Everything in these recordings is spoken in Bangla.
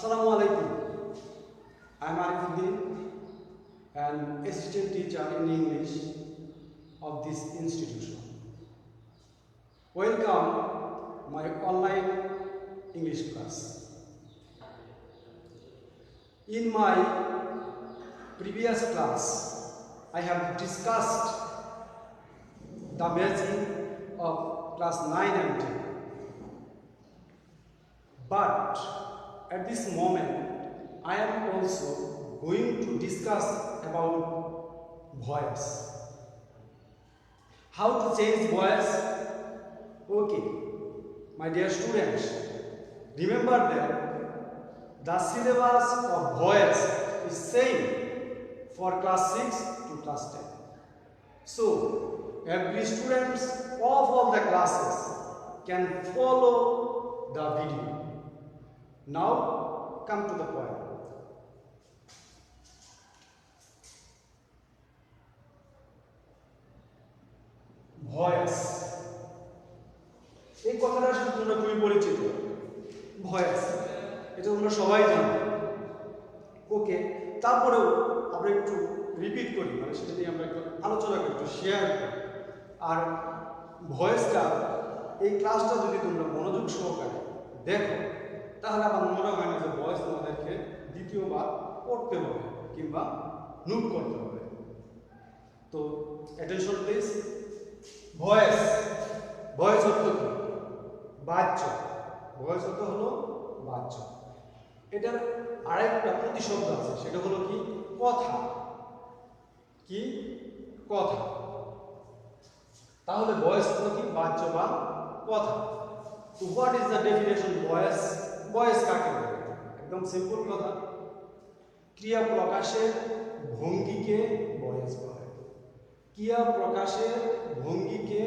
Assalamu alaikum. I am Arifuddin, an assistant teacher in English of this institution. Welcome my online English class. In my previous class, I have discussed the magic of class 9 and 10. But at this moment, I am also going to discuss about voice. How to change voice? Okay, my dear students, remember that the syllabus of voice is same for class 6 to class 10. So, every student of all the classes can follow the video. Now, come to the point. Voice, এই কথাটার সাথে তোমরা খুবই পরিচিত। ভয়েস, এটা তোমরা সবাই জানো। ওকে, তারপরেও আমরা একটু রিপিট করি, মানে সেটা নিয়ে আমরা একটু আলোচনা করি, একটু শেয়ার করি। আর ভয়েসটা, এই ক্লাসটা যদি তোমরা মনোযোগ সহকারে দেখো, তাহলে আমার মনে হয় না যে ভয়েস তোমাদেরকে দ্বিতীয়বার পড়তে হবে কিংবা নোট করতে হবে। তো অ্যাটেনশন প্লিজ। ভয়েস, ভয়েস অর্থ কি? বাচ্য। ভয়েস অর্থ হলো বাচ্য। এটার আরেকটা প্রতিশব্দ আছে, সেটা হলো কি? কথা। কি? কথা। তাহলে ভয়েস অর্থ কি? বাচ্য বা কথা। তো what is the definition voice? Voice কাকে বলে? একদম সিম্পল কথা, ক্রিয়া প্রকাশের ভঙ্গিকে ভয়েস বলে। ক্রিয়া প্রকাশের ভঙ্গিকে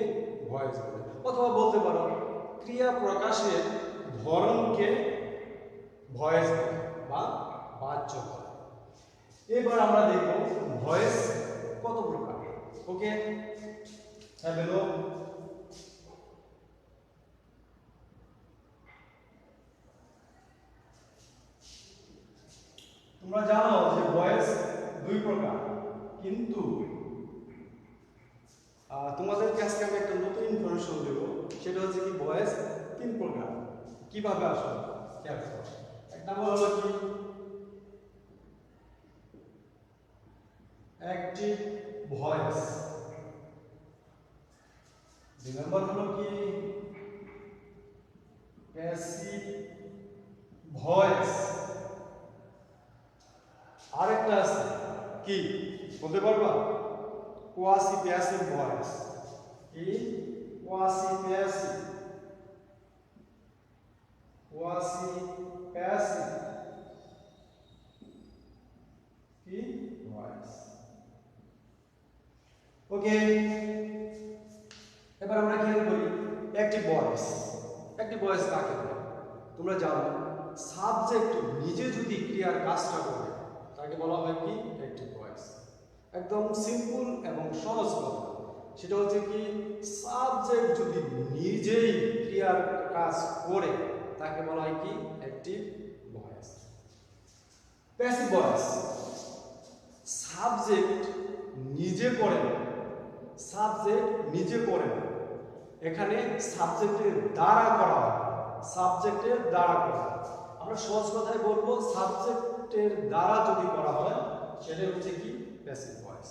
ভয়েস বলে, অথবা বলতে পারো ক্রিয়া প্রকাশের ধরনকে ভয়েস বলে বা বাচ্য বলে। এবার আমরা দেখব ভয়েস কত প্রকার। ওকে, হ্যাভ এ লুক। তোমরা জানো যে ভয়েস দুই প্রকার, কিন্তু তোমাদেরকে আজকে আমি একটা নতুন ইনফরমেশন দেব, সেটা হচ্ছে কি ভয়েস তিন প্রকার। কিভাবে আসলে এক নাম্বার হলো কি অ্যাক্টিভ ভয়েস, দুই নাম্বার হলো কি প্যাসিভ ভয়েস, আরেকটা আছে কি বলতে পারবা? Quasi passive voice. কি? কোয়াসি প্যাসিভ, কোয়াসি প্যাসিভ কি ভয়েস। ওকে, এবার আমরা কি করি? Active voice. অ্যাক্টিভ ভয়েস কাকে বলে? তোমরা জানো, সাবজেক্ট নিজে যদি ক্রিয়ার কাজটা করে তাকে বলা হয় কি? Active voice. একদম সিম্পল এবং সহজ কথা, সেটা হচ্ছে কি সাবজেক্ট যদি নিজেই ক্রিয়ার কাজ করে তাকে বলা হয় কি? Active voice. Passive voice, subject নিজে করে না, সাবজেক্ট নিজে করে না, এখানে সাবজেক্টের দ্বারা করা হয়, সাবজেক্টের দ্বারা করা হয়। আমরা সহজ কথায় বলবো, সাবজেক্টের দ্বারা যদি করা হয় সেটা হচ্ছে কি? Passive voice.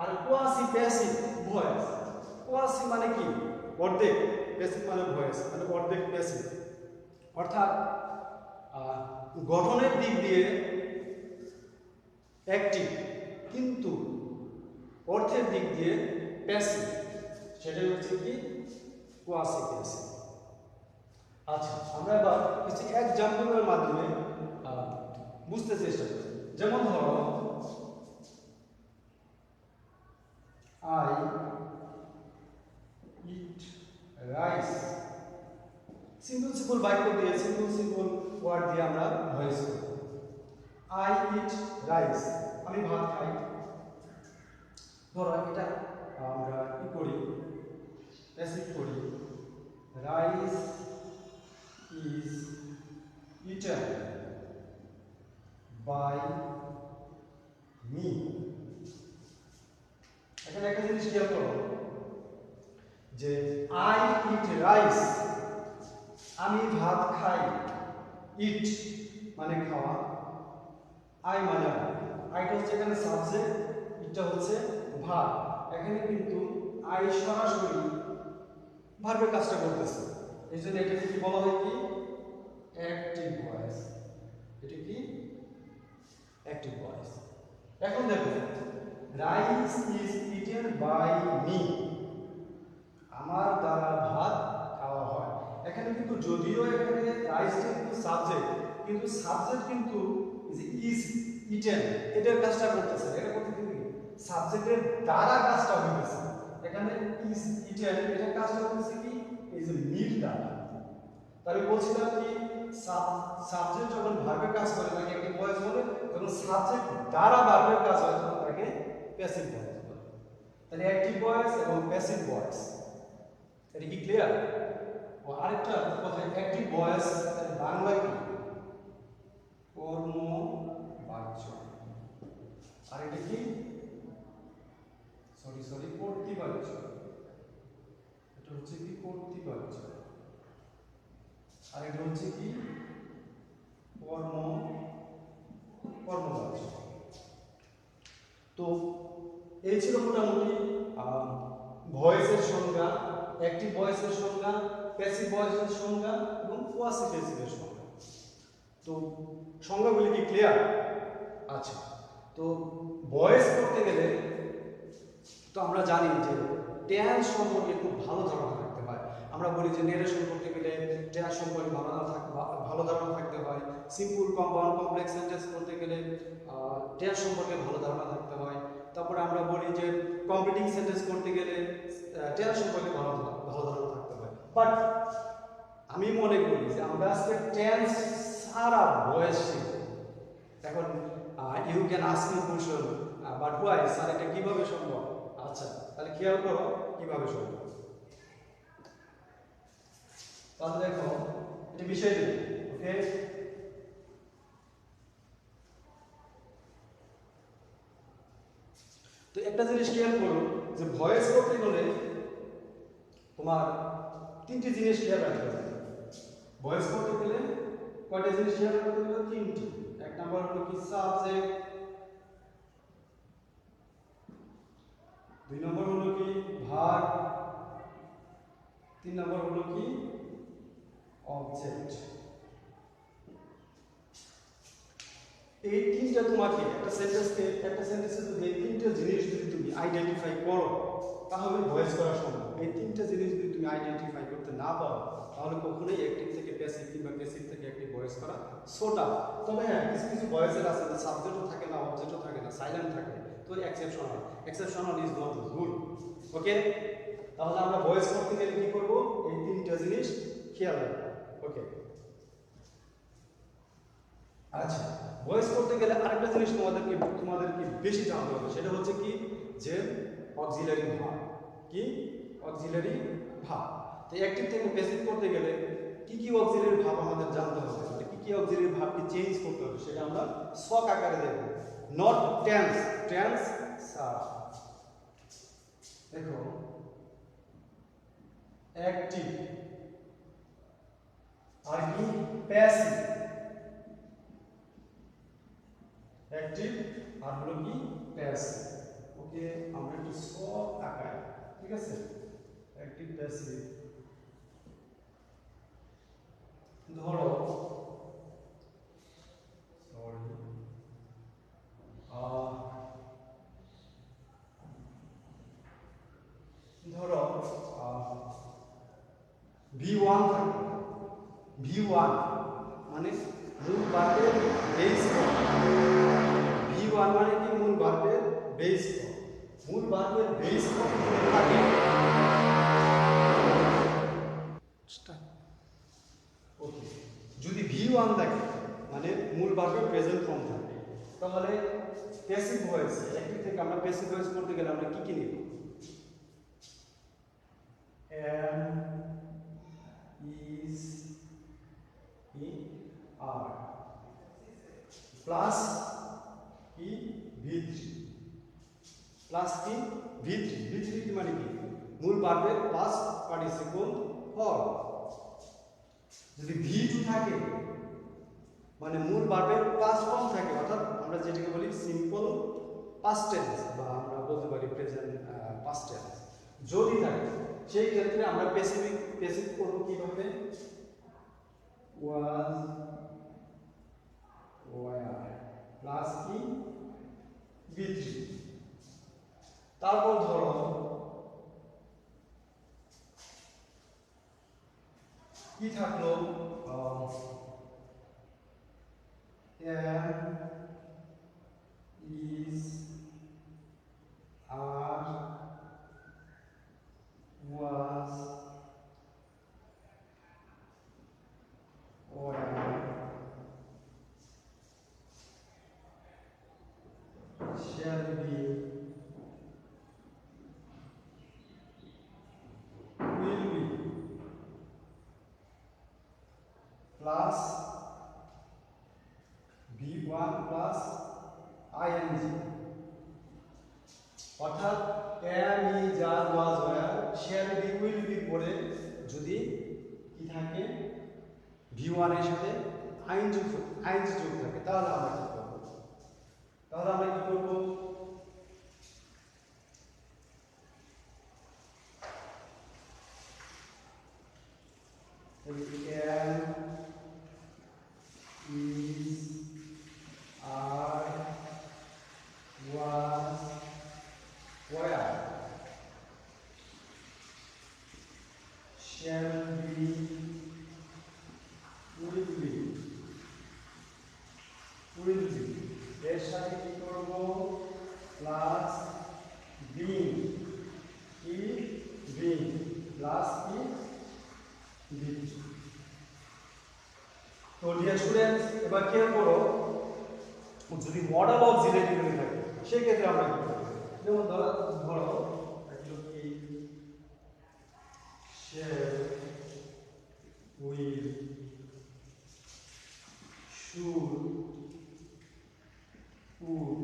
আর কোয়াসি প্যাসিভ ভয়েস, কোয়াসি মানে কি? অর্ধেক, প্যাসিভ মানে ভয়েস মানে অর্ধেক প্যাসিভ, অর্থাৎ গঠনের দিক দিয়ে অ্যাক্টিভ কিন্তু অর্থের দিক দিয়ে প্যাসিভ, সেটাই হচ্ছে কি? Quasi passive. আচ্ছা, আমরা এবার কিছু এক্সাম্পলের মাধ্যমে বুঝতে চেষ্টা করি। যেমন ধরো, I eat rice। সিম্পল বাক্য দিয়ে, সিম্পল ওয়ার্ড দিয়ে আমরা ভয়েস করব। I eat rice, আমি ভাত খাই। ধরো এটা আমরা কি করি? প্যাসিভ করি, রাইস ইজ eaten। ইট মানে খাওয়া, আই মানে আইটা হচ্ছে এখানে সাবজেক্ট, ইটটা হচ্ছে ভার্ব। এখানে কিন্তু আই সরাসরি ভার্বের কাজটা করতেছে, এই জন্য এটাকে কি বলা হয়, কি অ্যাক্টিভ ভয়েস। এটা কি অ্যাক্টিভ ভয়েস। এখন দেখো rice is eaten by me, আমার দ্বারা ভাত খাওয়া হয়। এখানে কিন্তু যদিও এখানে রাইসটা কিন্তু সাবজেক্ট, কিন্তু সাবজেক্ট কিন্তু ইজ ইটেন এটার কাজটা করতেছে, এটা করতে কিন্তু সাবজেক্টের দ্বারা কাজটা হইতেছে। এখানে ইজ ইটেন এটার কাজটা হচ্ছে কি এই যে মির দ্বারা। তাহলে বলছিলাম কি সাবজেক্ট যখন ভার্বের কাজ করে তাকে অ্যাক্টিভ ভয়েস বলে, যখন সাবজেক্ট দ্বারা ভার্বের কাজ হয় তখন তাকে প্যাসিভ ভয়েস বলে। তাহলে অ্যাক্টিভ ভয়েস এবং প্যাসিভ ভয়েস, এটা কি ক্লিয়ার? ও আরেকটা কথা, অ্যাক্টিভ ভয়েস বাংলায় কি কর্ম বাচ্য, আর এটা কি কর্তৃবাচ্য, এটা হচ্ছে কি কর্তৃবাচ্য, আর এটা হচ্ছে কি কর্মবাচ্য। তো এই ছিল মোটামুটি ভয়েসের সংজ্ঞা, অ্যাক্টিভ ভয়েসের সংজ্ঞা, প্যাসিভ ভয়েসের সংজ্ঞা এবং কোয়াসি প্যাসিভের সংজ্ঞা। তো সংজ্ঞাগুলি কি ক্লিয়ার? আচ্ছা, তো ভয়েস করতে গেলে তো আমরা জানি যে টেন্স সম্পর্কে খুব ভালো ধারণা থাকতে হয়। আমরা বলি যে নেরেশন করতে গেলে টেন্স সম্পর্কে ভালো ধারণা থাকতে হয়, সিম্পল কম্পাউন্ড কমপ্লেক্স সেন্টেন্স করতে গেলে টেন্স সম্পর্কে ভালো ধারণা থাকতে হয়। তারপরে আমরা বলি যে কমপ্লিটিং সেন্টেন্স করতে গেলে টেন্স সম্পর্কে ভালো ধারণা থাকতে হয়। বাট আমি মনে করি যে আমরা আজকে টেন্স সারা ভয়েস শিখব। এখন you can ask me question, but why sir এটা কিভাবে সম্ভব? আচ্ছা, তাহলে খেয়াল করো কিভাবে সম্ভব। তাহলে দেখো এটা বিষয় দিই, ওকে? তো একটা জিনিস খেয়াল করো যে ভয়েস করতে গেলে তোমার তিনটি জিনিস খেয়াল রাখতে হবে। ভয়েস করতে গেলে কয়টা জিনিস খেয়াল রাখতে হবে? তিনটি। এক নাম্বার হলো কি সাবজেক্ট, দুই নম্বর হলো কি ভার্ব, তিন নম্বর হলো কি অবজেক্ট। এই তিনটা তোমাকে একটা সেন্টেন্সে যদি এই তিনটা জিনিস যদি তুমি আইডেন্টিফাই করো তাহলে ভয়েস করা সম্ভব। এই তিনটা জিনিস যদি তুমি আইডেন্টিফাই করতে না পারো তাহলে কখনোই অ্যাক্টিভ থেকে প্যাসিভ কিংবা প্যাসিভ থেকে অ্যাক্টিভ ভয়েস করা সোটা। তবে হ্যাঁ, কিছু কিছু ভয়েসের আছে যে সাবজেক্টও থাকে না, অবজেক্টও থাকে না, সাইলেন্ট থাকে, তো এক্সেপশনাল ইজ নট রুল। ওকে, তাহলে আমরা ভয়েস করতে গেলে কি করব? এই তিনটা জিনিস খেয়াল রাখবো। ওকে, আচ্ছা, ভয়েস করতে গেলে আরেকটা জিনিস তোমাদেরকে বেশি জানতে হবে, সেটা হচ্ছে কি যে অক্সিলারি ভার্ব। কি অক্সিলারি ভার্ব? তো অ্যাক্টিভ থেকে প্যাসিভ করতে গেলে কি কি অক্সিলারি ভার্ব আমাদের জানতে হবে, মানে কি কি অক্সিলারি ভার্বকে চেঞ্জ করতে হবে সেটা আমরা শক আকারে দেখব, নট টেন্স। টেন্স দেখো অ্যাক্টিভ আর কি প্যাসিভ। অ্যাক্টিভ আর হলো কি প্যাসিভ। ওকে, আমরা একটু সব আঁকাই, ঠিক আছে? অ্যাক্টিভ প্যাসিভ, ধরো V1 থাকবে। V1 মানে মূল ভার্বের বেস ফর্ম। V1 মানে কি মূল ভার্বের বেস ফর্ম। মূল ভার্বের বেস ফর্ম থাকে ওকে, যদি V1 থাকে মানে মূল ভার্বের প্রেজেন্ট ফর্ম থাকে, তাহলে প্যাসিভ ভয়েস, অ্যাক্টিভ থেকে আমরা প্যাসিভ ভয়েস করতে গেলে আমরা কি কি নিব? am, is, are প্লাস কি V3, প্লাস কি V3। V3 মানে কি মূল ভার্বের পাস্ট পার্টিসিপল ফর্ম। যদি V2 থাকে মানে মূল ভার্বের পাস্ট ফর্ম থাকে, অর্থাৎ আমরা যেটাকে বলি সিম্পল পাস্ট টেন্স বা আমরা বলতে পারি প্রেজেন্ট পাস্ট টেন্স যদি থাকে, সেই ক্ষেত্রে আমরা পেসিভ করব কিভাবে? ওয়াজ, ওয়ার প্লাস কি বি3। তারপর ধরো কি থাকলো, am, is, are, was, were, shall be, will be, plus B1 plus ing, অর্থাৎ am, is, are, was, were, shall be, will be পরে যদি কি থাকে V1 এর সাথে ing যোগ থাকে, তাহলে আমরা কি করব? am, is, are, was, were, shall be, will be এর সাথে কি করব? প্লাস being, কি being প্লাস কি being। তো ডিয়ার স্টুডেন্টস, এবার খেয়াল করো, যদি মডেল অক্সিলারি থাকে সেই ক্ষেত্রে আমরা কি করব? যেমন ধরো একটু কি shall, will, should, could,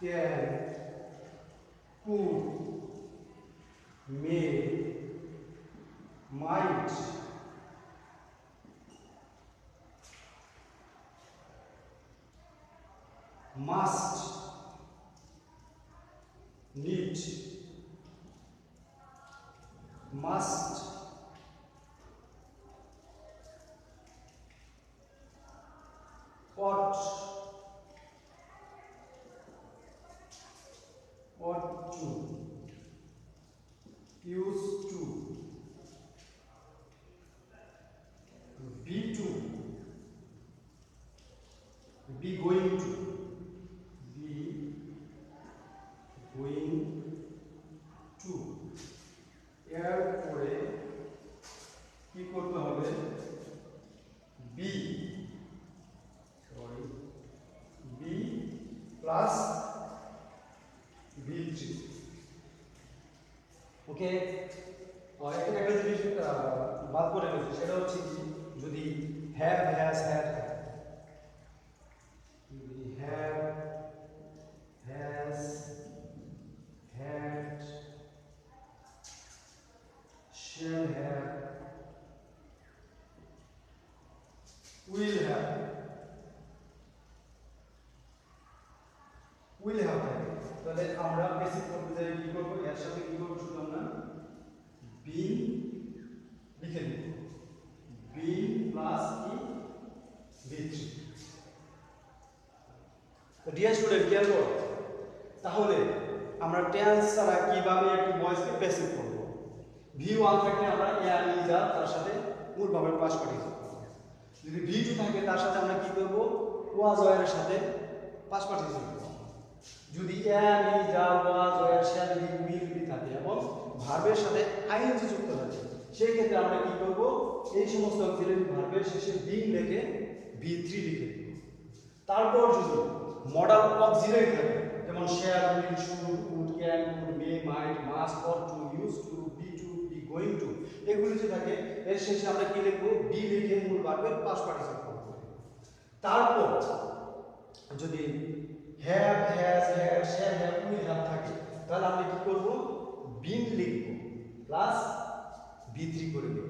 can, could, may, might, must, need, must, ought, to, used to, be to, be going to, be going to। এরপরে কি করতে হবে? B plus B3। ওকে, এখানে একটা জিনিস বাদ করে গেছে, সেটা হচ্ছে কি যদি have, has, had, have, has, had, shall have, will have, তাহলে আমরা বেসিক করতে যাই কি করব? এর সাথে কি করব? শুধু আমরা been লিখে দেব, been প্লাস কি B3। তো ডিয়ার স্টুডেন্ট, খেয়াল করো, তাহলে আমরা টেন্স ছাড়া কিভাবে একটি ভয়েসকে প্যাসিভ করব? V1 থাকলে আমরা am, is, are তার সাথে মূল ভাবের পাস পার্টিসিপল করব। যদি V2 থাকে তার সাথে আমরা কি করব? was, were এর সাথে পাস পার্টিসিপল করব। যদি am, is, are, was, were, shall be, will be থাকে এবং ভার্বের সাথে ing যুক্ত থাকে, সেই ক্ষেত্রে আমরা কি করব? এই সমস্ত অক্সিলারি ভার্বের শেষে being লিখে V3 লিখে দেব। তারপর যদি মডাল অক্সিলারি থাকে, যেমন shall, will, should, would, can, could, may, might, must, ought to, used to, be going to, এগুলো যে থাকে এর শেষে আমরা কি লিখব? be লিখে মূল ভার্বের পাস্ট পার্টিসিপল করব। তারপর যদি have, has, had, shall have, will have থাকে, তাহলে আমরা কি করব? been লিখব প্লাস B3 করে দেব।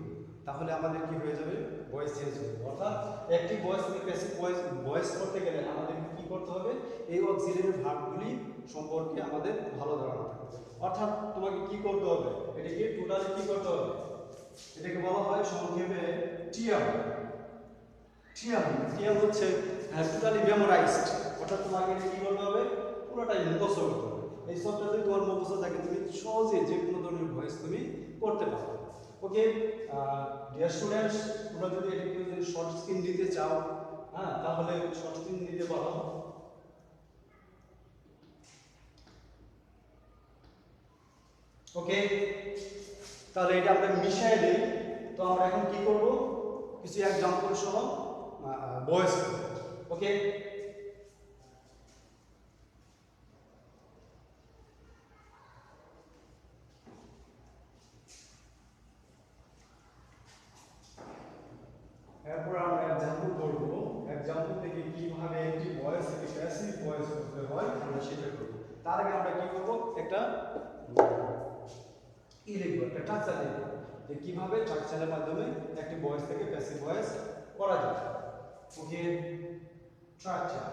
তাহলে আমাদের কি হয়ে যাবে, ভয়েস চেঞ্জ হবে। অর্থাৎ একটি ভয়েস থেকে প্যাসিভ ভয়েস করতে গেলে আমাদের কি করতে হবে, এই অক্সিলারি ভার্বগুলি সম্পর্কে আমাদের ভালো ধারণা থাকতে হবে। অর্থাৎ তোমাকে কি করতে হবে, এটাকে টোটালি কি করতে হবে, এটাকে বলা হয় সংক্ষেপে টিএম। টিএম হচ্ছে টোটালি মেমোরাইজড। অর্থাৎ তোমাকে এটা কি করতে হবে, পুরোটাই মুখস্থ করতে হবে। এই সবটা যদি তোমার মুখস্থ থাকে তুমি সহজে যে কোনো ধরনের ভয়েস তুমি করতে পারো। ওকে ডিয়ার স্টুডেন্টস, তোমরা যদি এটাকে যদি শর্ট স্ক্রিন দিতে চাও, হ্যাঁ, তাহলে শর্ট স্ক্রিন দিতে পারো। ওকে, তাহলে এটা আমরা মিশিয়ে দিই। তো আমরা এখন কি করব, কিছু এক্সাম্পল সহ ভয়েস। ওকে, এরপর আমরা এক্সাম্পল করব। এক্সাম্পল থেকে কিভাবে একটি ভয়েস থেকে প্যাসিভ ভয়েস করতে হয় আমরা সেটা করব। তার আগে আমরা কি করব, একটা লিখব, একটা স্ট্রাকচার লিখব, যে কিভাবে স্ট্রাকচারের মাধ্যমে একটি ভয়েস থেকে প্যাসিভ ভয়েস করা যায়। ওকে, স্ট্রাকচার।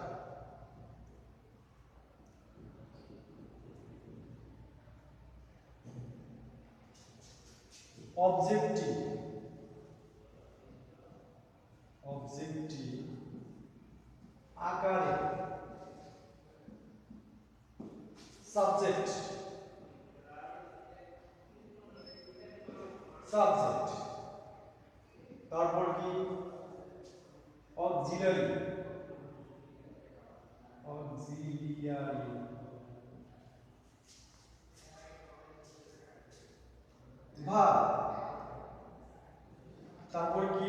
অবজেক্টিভ, আকারে, সাবজেক্ট, তারপর কি অক্সিলারি, ভার্ব, তারপর কি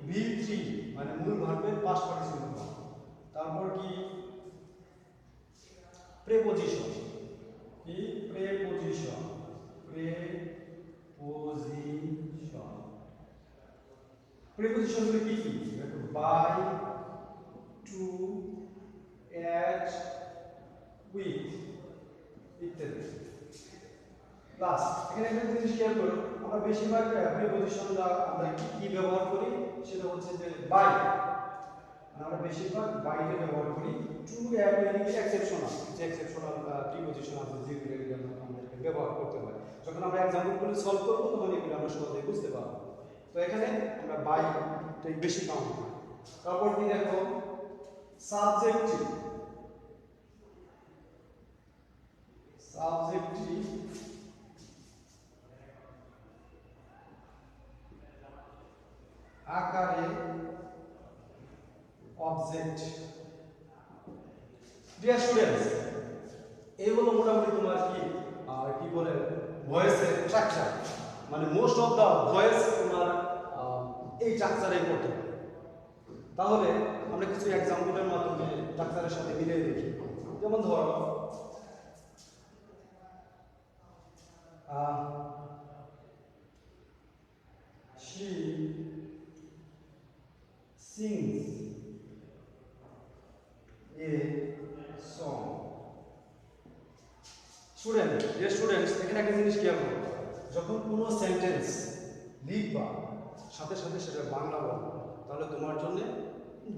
V3 মানে মূল ভার্বের পাস্ট পার্টিসিপল, তারপর কি প্রেপোজিশন, কি প্রেপোজিশন, প্রেপোজিশনগুলো কি কি, বাই, টু, এট, উইথ ইত্যাদি। প্লাস এখানে একটা জিনিস খেয়াল করো, আমরা বেশিরভাগ প্রিপজিশনটা আমরা কি ব্যবহার করি, সেটা হচ্ছে যে বাই, আমরা বেশিরভাগ বাইরে ব্যবহার করি। টু অ্যাড এনি এক্সেপশনাল, যে এক্সেপশনাল প্রিপজিশন আছে যেগুলো আমাদেরকে ব্যবহার করতে হয়। যখন আমরা এক্সাম্পলগুলো সলভ করব তখন এগুলো আমরা সহজেই বুঝতে পারবো। তো এখানে আমরা বাইটাই বেশি কাউন্ট করি। তারপর কি দেখো, সাবজেক্টিভ, আকারে, অবজেক্ট। ডিয়ার স্টুডেন্টস, এই হলো মোটামুটি তোমার কি বলে ভয়েসের স্ট্রাকচার। মানে মোস্ট অফ দা ভয়েস তোমার এই স্ট্রাকচারে করতে হবে। তাহলে আমরা কিছু এক্সাম্পলের মাধ্যমে স্ট্রাকচারের সাথে মিলিয়ে দেখি। যেমন ধরো she sings a song. Students এখানে একটা জিনিস খেয়াল করো, যখন কোনো সেন্টেন্স লিখবা সাথে সাথে সেটা বাংলা বলবা, তাহলে তোমার জন্য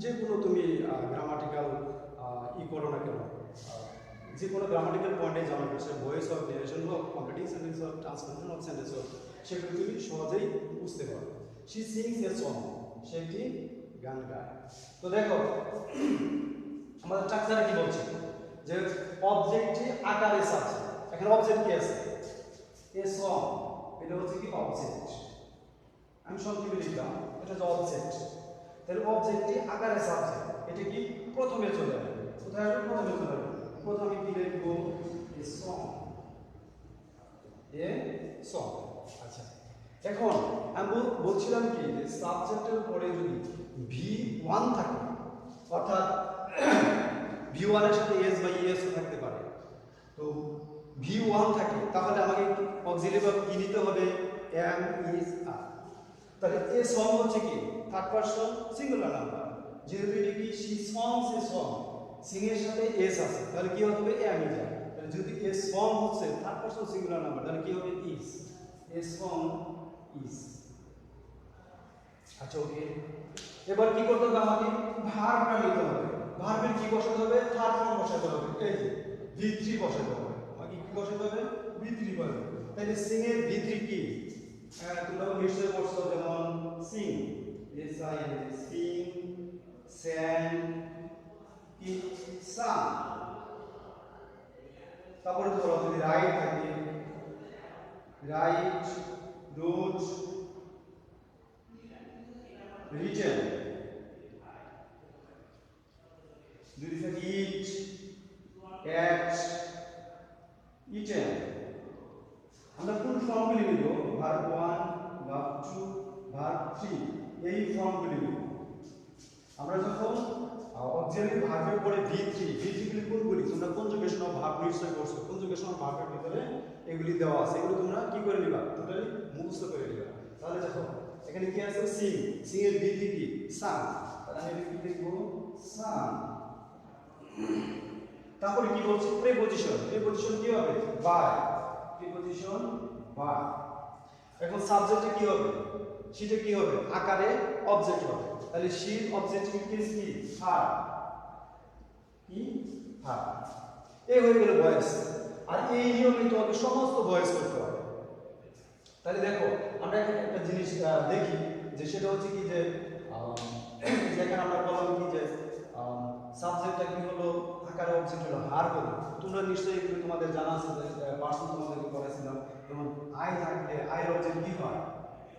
যে কোনো তুমি গ্রামাটিক্যাল করো না কেন, যে কোনো গ্রামাটিক্যাল পয়েন্টে যাওয়ার সে ভয়েস অফ ডিরেকশন হোক, কমপ্লিটিং সেন্টেন্স হোক, ট্রান্সফরমেশন অফ সেন্টেন্স হোক, সেগুলো তুমি সহজেই বুঝতে পারো। শি সিংস এ সং, সে একটি গান গায়। তো দেখো আমাদের স্ট্রাকচারে কি বলছে, যে অবজেক্টটি আকারে সাবজেক্ট। এখানে অবজেক্ট কি আছে, এ সং, এটা হচ্ছে কি অবজেক্ট। আমি সংক্ষেপে লিখলাম, এটা হচ্ছে অবজেক্ট। তাহলে অবজেক্টটি আকারে সাবজেক্ট, এটা কি প্রথমে চলে আসবে। কোথায় আসবে, প্রথমে চলে আসবে। প্রথমে কি লিখবো, এ সং, এ সং। আচ্ছা, এখন আমি বলছিলাম কি, যে সাবজেক্টের পরে যদি V1 থাকে, অর্থাৎ V1 এর সাথে এস বা ইএস থাকতে পারে, তো V1 থাকে, তাহলে আমাকে অক্সিলারি ভার্ব কি নিতে হবে, এম, ইজ, আর। তাহলে এ সং হচ্ছে কি থার্ড পারসন সিঙ্গুলার নাম্বার, যেহেতু এটা কি she songs a song, Singh এর সাথে এস আছে, তাহলে কি হবে, এম ইজ। তাহলে যদি এ সং হচ্ছে থার্ড পারসন সিঙ্গুলার নাম্বার, তাহলে কি হবে, ইজ। A song is. আচ্ছা ওকে, এবার কি করতে হবে আমাকে, ভার্বটা নিতে হবে। ভার্বের কি বসাতে হবে, থার্ড ফর্ম বসাতে হবে। এই যে V3 বসাতে হবে, আমাকে কি বসাতে হবে, V3 বসাতে হবে। তাহলে সিং এর V3 কি, তোমরা নিশ্চয়ই পড়ছো, যেমন সিং, সিং, স্যাং, কি সাং। তারপরে ধরো যদি রাইট থাকে, রাইট, রোড, রিটেন। যদি থাকে ইট, অ্যাট, ইটেন। আমরা কোন ফর্মগুলি নিব, ভার্ব 1, ভার্ব 2, ভার্ব 3, এই ফর্মগুলি নিব। আমরা যখন অক্সিলারি ভার্বের পরে V3 গুলি কোনগুলি, তোমরা কনজুগেশন অফ ভার্ব নিশ্চয় করছো। কনজুগেশন অফ ভার্বের ভিতরে এগুলি দেওয়া আছে, এগুলো তোমরা কি করে নিবা, টোটালি মুখস্থ করে নিবা। তাহলে দেখো এখানে কি আছে, সিং, সিং এর V3 কি, সাং। তাহলে আমি কি লিখব, সাং। তারপরে কি বলছে, প্রিপজিশন। প্রিপজিশন কি হবে, বাই। Preposition by. এখন সাবজেক্টে কি হবে, সেটা কি হবে, আকারে অবজেক্ট হবে। তাহলে শি অবজেক্টিভ কেস কি, হার, কি হার। এই হয়ে গেল ভয়েস। আর এই নিয়মে তোমাকে সমস্ত ভয়েস করতে হবে। তাহলে দেখো আমরা এখানে একটা জিনিস দেখি, যে সেটা হচ্ছে কি, যে যেখানে আমরা বললাম কি, যে সাবজেক্টটা কি হলো, আকারে অবজেক্ট হলো, হার হলো। তোমরা নিশ্চয়ই এগুলো তোমাদের জানা আছে, যে পার্সন তোমাদেরকে করেছিলাম। যেমন আই থাকলে আই অবজেক্ট কি হয়,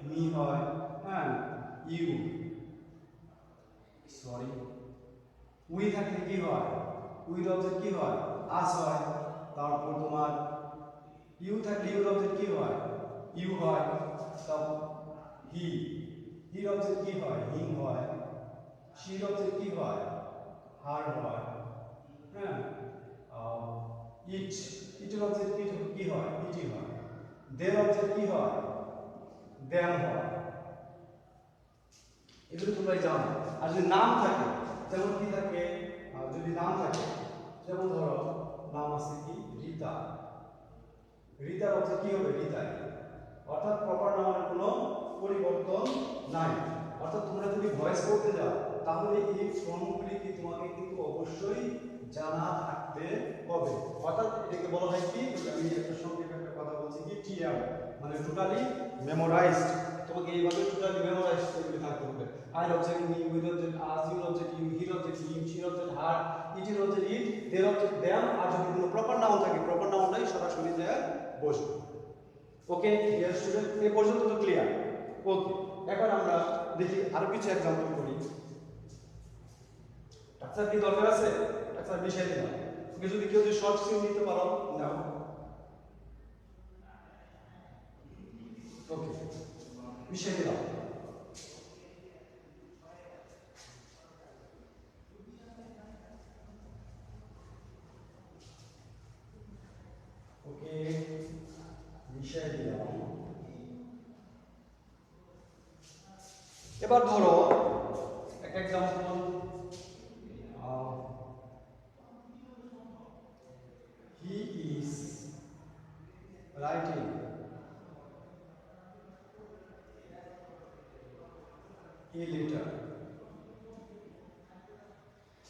মি হয়, হ্যাঁ, ইউ, সরি, উই থাকলে কি হয়, উইর অবজেক্ট কি হয়, আস হয়। তারপর তোমার ইউ থাকলে ইউর অবজেক্ট কি হয়, ইউ হয়। তারপর হি, হির অবজেক্ট কি হয়, হিম হয়। শির অবজেক্ট কি হয়, হার হয়, হ্যাঁ। ইট, ইটের অবজেক্ট কি হয়, ইটি হয়। দের অবজেক্ট কি হয়, দ্যাম হয়। এগুলো তোমরা জানো। আর যদি নাম থাকে, যেমন কি থাকে, যদি নাম থাকে, যেমন ধরো নাম আছে কি, রীতা। রীতার অবজেক্ট কি হবে, রীতাই। অর্থাৎ প্রপার নাউনের কোনো পরিবর্তন নাই। অর্থাৎ তোমরা যদি ভয়েস করতে যাও, তাহলে এই ফর্মগুলি কি তোমাকে কিন্তু অবশ্যই জানা থাকতে হবে। অর্থাৎ এটাকে বলা হয় কি, আমি একটা সংক্ষেপে একটা কথা বলছি কি, টিএম, মানে টোটালি মেমোরাইজড। তোমাকে এইভাবে টোটালি মেমোরাইজড করে থাকতে হবে। I object me, we object us, your object you, he object him, she object her, ইটের object it, they object them. আর যদি কোনো প্রপার নাউন থাকে, প্রপার নাউনটাই সরাসরি যায় বসবে। ওকে ডিয়ার স্টুডেন্ট, এই পর্যন্ত তো ক্লিয়ার? ওকে, এখন আমরা দেখি আরো কিছু एग्जांपल করি। আচ্ছা কি দরকার আছে, আচ্ছা বিষয় দিলাম। ওকে, যদি কেউ যদি শর্ট সিন দিতে পারো নাও। ওকে, বিষয় দিলাম। ওকে, বিষয় দিলাম। এবার ধরো একটা example, he is writing a letter।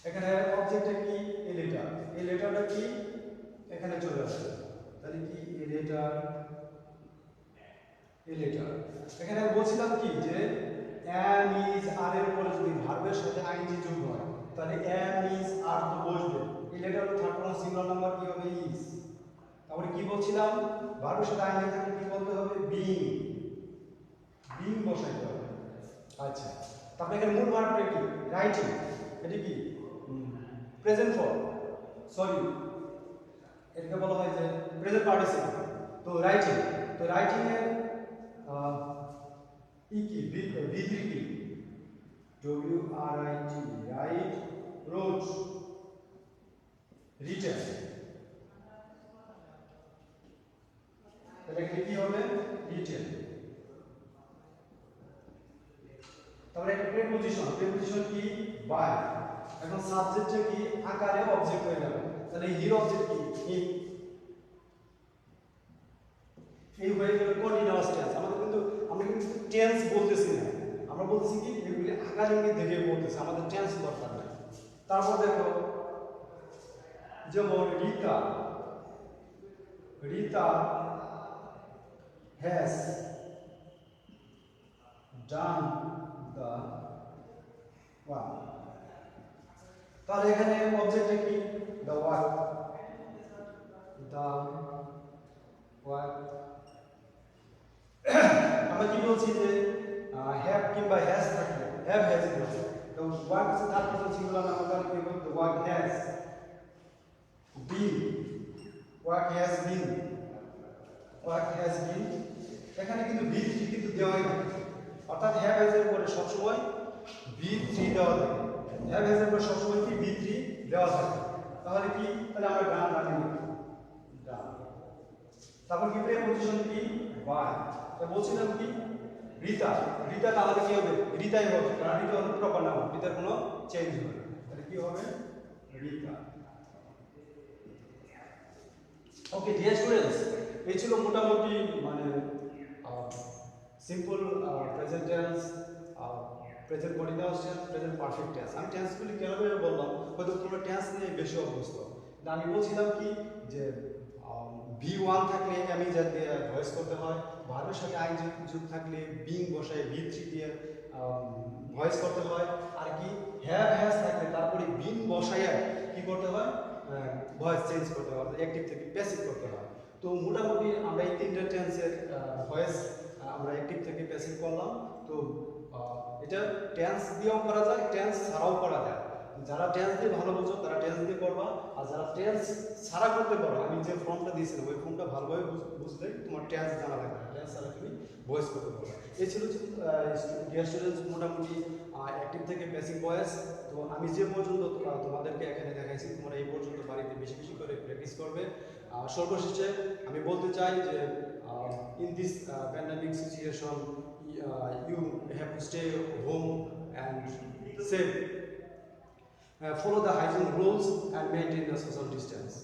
এখানে অবজেক্টটা কি, এ লেটার। এই লেটারটা কি এখানে চলে আসছে, তাহলে কি এ লেটার, এ লেটার। এখানে বলছিলাম কি, যে am is are এর পরে যদি ভার্বের সাথে আইএনজি যোগ হয়, তাহলে am is are তো বসবে। এই letter third person singular number কি হবে, is। তারপরে কি বলছিলাম, ভার্বের সাথে আইএনজি থাকলে কি বলতে হবে, being, being বসাইতে হবে। আচ্ছা, তারপরে এখানে মূল ভার্বটা কি, রাইটিং। এটা কি প্রেজেন্ট ফর্ম, সরি এটাকে বলা হয় যে প্রেজেন্ট পার্টিসিপল। তো রাইটিং, তো রাইটিং এর কি V3 কি, WRIT, রাইট, রোট, রিটেন। তাহলে কি হবে, রিটেন। তারপরে একটা প্রিপজিশন, প্রিপজিশন কি, বাই। এখন সাবজেক্টে কি, আকারে অবজেক্ট হয়ে যাবে। তাহলে হির অবজেক্ট কি, হিম। এই হয়ে গেল কন্টিনিউয়াস টেন্স। আমরা কিন্তু টেন্স বলতেছি না, আমরা বলতেছি কি এগুলি আকার ইঙ্গিত দেখে বলতেছি, আমাদের টেন্স দরকার নেই। তারপর দেখো যেমন Rita, Rita has done the work. তাহলে এখানে অবজেক্টে কি দ্য ওয়ার্ক, দ্য ওয়ার্ক। আমরা কি বলছি যে হ্যাভ কিংবা হ্যাজ থাকলে হ্যাভ হ্যাজ তো ওয়ার্ক আছে তার কিছু সিঙ্গুলার নাম, তাহলে কি হবে the work has been, work has been, work has been. এখানে কিন্তু বি থ্রি কিন্তু দেওয়াই না, অর্থাৎ হ্যাভ হ্যাজ এর পরে সবসময় বি থ্রি দেওয়া থাকে, হ্যাভ হ্যাজ এর পরে সবসময় কি বি থ্রি দেওয়া থাকে। তাহলে কি, তাহলে আমরা ডান রাখি ডান। তারপর কি প্রেপোজিশন কি বাই, তা বলছিলাম কি রিতা, রিতা তাহলে কি হবে রিতাই হবে, কারণ রিতা হলো প্রপার নাম, রিতার কোনো চেঞ্জ হবে না, তাহলে কি হবে রিতা। ওকে ডিয়ার স্টুডেন্টস, এই ছিল মোটামুটি মানে simple present tense, present continuous tense, present perfect tense. আমি টেন্সগুলি কেন বললাম, হয়তো তোমরা টেন্স নিয়ে বেশি অভ্যস্ত। আমি বলছিলাম কি যে V1 থাকলে আমি যা দিয়ে ভয়েস করতে হয়, ভার্বের সাথে আই যুক্ত থাকলে বিং বসায় V3 দিয়ে ভয়েস করতে হয়, আর কি হ্যাভ হ্যাজ থাকলে তারপরে বিন বসায় কি করতে হয় ভয়েস চেঞ্জ করতে হয়, অ্যাক্টিভ থেকে প্যাসিভ করতে হয়। তো মোটামুটি আমরা এই তিনটা টেন্সের ভয়েস আমরা অ্যাক্টিভ থেকে প্যাসিভ করলাম। তো এটা টেন্স দিয়েও করা যায়, টেন্স ছাড়াও করা যায়। যারা টেন্স দিয়ে ভালো বুঝো তারা টেন্স দিয়ে করবা, আর যারা টেন্স ছাড়া করতে পারো, আমি যে ফর্মটা দিয়েছিলাম ওই ফর্মটা ভালোভাবে বুঝলে তোমার টেন্স জানা লাগবে, টেন্স ছাড়া তুমি ভয়েস করতে পারো। এই ছিল ডিয়ার স্টুডেন্টস মোটামুটি অ্যাক্টিভ থেকে বেসিক ভয়েস। তো আমি যে পর্যন্ত তোমাদেরকে এখানে দেখাইছি, তোমরা এই পর্যন্ত বাড়িতে বেশি বেশি করে প্র্যাকটিস করবে। সর্বশেষে আমি বলতে চাই যে in this pandemic situation you have to stay home and safe. Follow the hygiene rules and maintain the social distance.